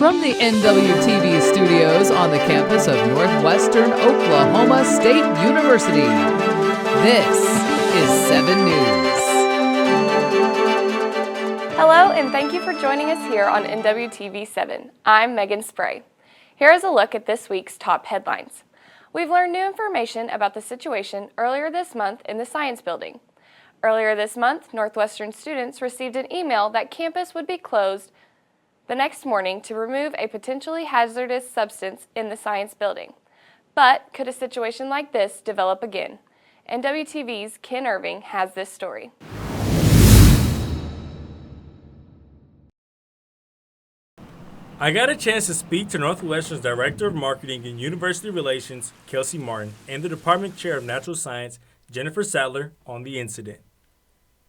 From the NWTV studios on the campus of Northwestern Oklahoma State University, this is 7 News. Hello, and thank you for joining us here on NWTV 7. I'm Megan Spray. Here is a look at this week's top headlines. We've learned new information about the situation earlier this month in the Science Building. Earlier this month, Northwestern students received an email that campus would be closed the next morning to remove a potentially hazardous substance in the Science Building. But could a situation like this develop again? NWTV's Ken Irving has this story. I got a chance to speak to Northwestern's Director of Marketing and University Relations, Kelsey Martin, and the Department Chair of Natural Science, Jennifer Sattler, on the incident.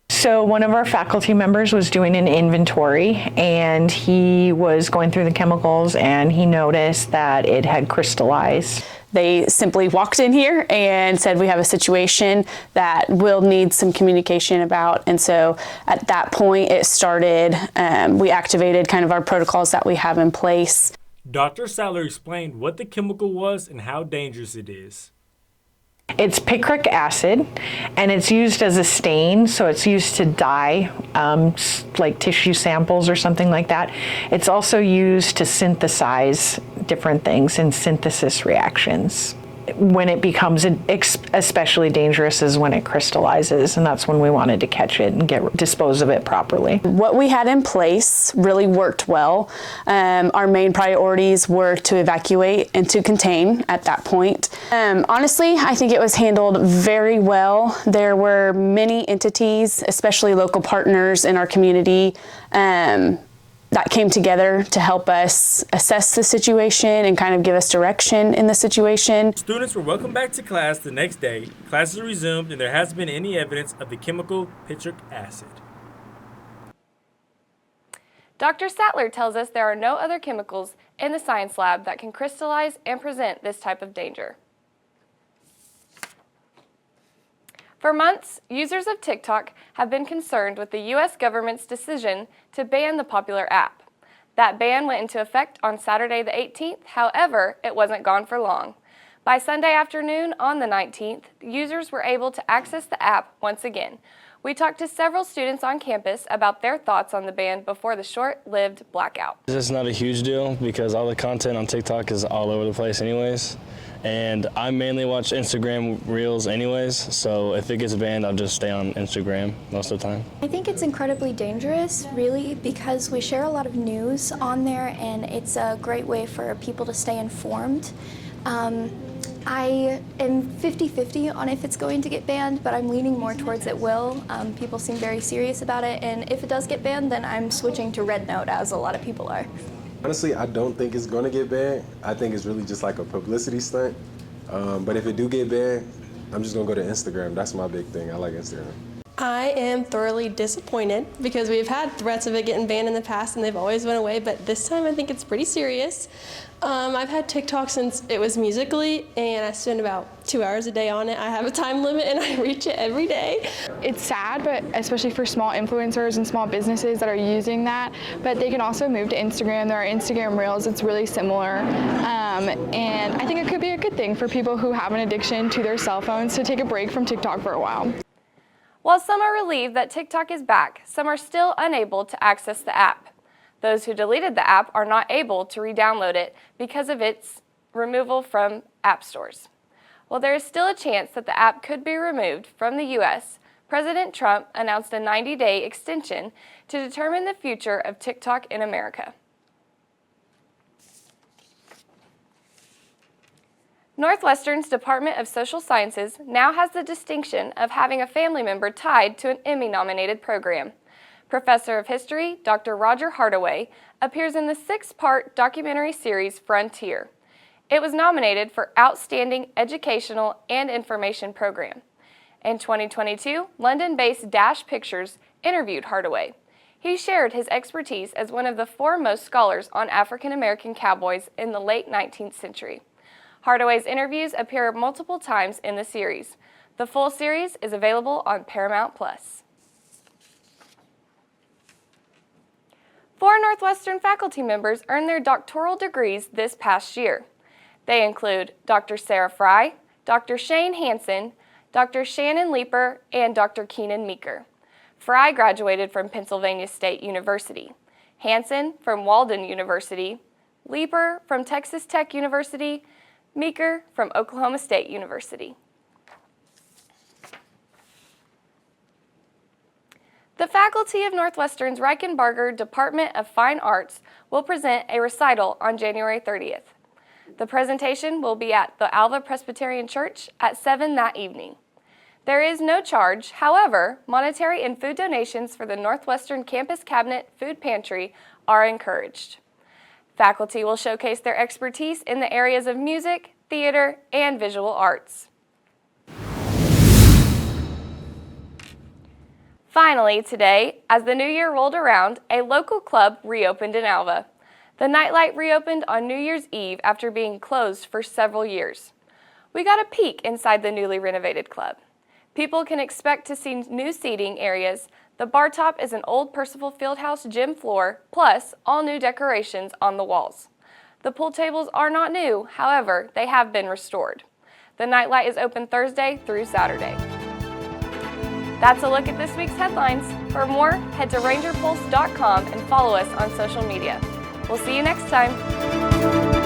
So one of our faculty members was doing an inventory and he was going through the chemicals and he noticed that it had crystallized. They simply walked in here and said, we have a situation that we'll need some communication about. And so at that point it started, we activated kind of our protocols that we have in place. Dr. Sattler explained what the chemical was and how dangerous it is. It's picric acid, and it's used as a stain, so it's used to dye like tissue samples or something like that. It's also used to synthesize different things in synthesis reactions. When it becomes especially dangerous is when it crystallizes, and that's when we wanted to catch it and dispose of it properly. What we had in place really worked well. Our main priorities were to evacuate and to contain at that point. Honestly, I think it was handled very well. There were many entities, especially local partners in our community, that came together to help us assess the situation and kind of give us direction in the situation. Students were welcomed back to class the next day. Classes resumed and there hasn't been any evidence of the chemical picric acid. Dr. Sattler tells us there are no other chemicals in the science lab that can crystallize and present this type of danger. For months, users of TikTok have been concerned with the U.S. government's decision to ban the popular app. That ban went into effect on Saturday the 18th, however, it wasn't gone for long. By Sunday afternoon on the 19th, users were able to access the app once again. We talked to several students on campus about their thoughts on the ban before the short-lived blackout. It's not a huge deal because all the content on TikTok is all over the place anyways. And I mainly watch Instagram Reels anyways, so if it gets banned, I'll just stay on Instagram most of the time. I think it's incredibly dangerous, really, because we share a lot of news on there and it's a great way for people to stay informed. I am 50-50 on if it's going to get banned, but I'm leaning more towards it will. People seem very serious about it, and if it does get banned, then I'm switching to Red Note, as a lot of people are. Honestly, I don't think it's going to get banned. I think it's really just like a publicity stunt. But if it do get banned, I'm just going to go to Instagram. That's my big thing. I like Instagram. I am thoroughly disappointed because we've had threats of it getting banned in the past and they've always went away, but this time I think it's pretty serious. I've had TikTok since it was Musical.ly and I spend about 2 hours a day on it. I have a time limit and I reach it every day. It's sad, but especially for small influencers and small businesses that are using that, but they can also move to Instagram. There are Instagram Reels, it's really similar. And I think it could be a good thing for people who have an addiction to their cell phones to take a break from TikTok for a while. While some are relieved that TikTok is back, some are still unable to access the app. Those who deleted the app are not able to re-download it because of its removal from app stores. While there is still a chance that the app could be removed from the U.S., President Trump announced a 90-day extension to determine the future of TikTok in America. Northwestern's Department of Social Sciences now has the distinction of having a family member tied to an Emmy-nominated program. Professor of History, Dr. Roger Hardaway, appears in the 6-part documentary series Frontier. It was nominated for Outstanding Educational and Information Program. In 2022, London-based Dash Pictures interviewed Hardaway. He shared his expertise as one of the foremost scholars on African-American cowboys in the late 19th century. Hardaway's interviews appear multiple times in the series. The full series is available on Paramount+. 4 Northwestern faculty members earned their doctoral degrees this past year. They include Dr. Sarah Fry, Dr. Shane Hansen, Dr. Shannon Leeper, and Dr. Keenan Meeker. Fry graduated from Pennsylvania State University, Hansen from Walden University, Leeper from Texas Tech University, Meeker from Oklahoma State University. The faculty of Northwestern's Reichenbarger Department of Fine Arts will present a recital on January 30th. The presentation will be at the Alva Presbyterian Church at 7 that evening. There is no charge, however, monetary and food donations for the Northwestern Campus Cabinet Food Pantry are encouraged. Faculty will showcase their expertise in the areas of music, theater, and visual arts. Finally, today, as the new year rolled around, a local club reopened in Alva. The Nightlight reopened on New Year's Eve after being closed for several years. We got a peek inside the newly renovated club. People can expect to see new seating areas. The bar top is an old Percival Fieldhouse gym floor, plus all new decorations on the walls. The pool tables are not new, however, they have been restored. The Nightlight is open Thursday through Saturday. That's a look at this week's headlines. For more, head to rangerpulse.com and follow us on social media. We'll see you next time.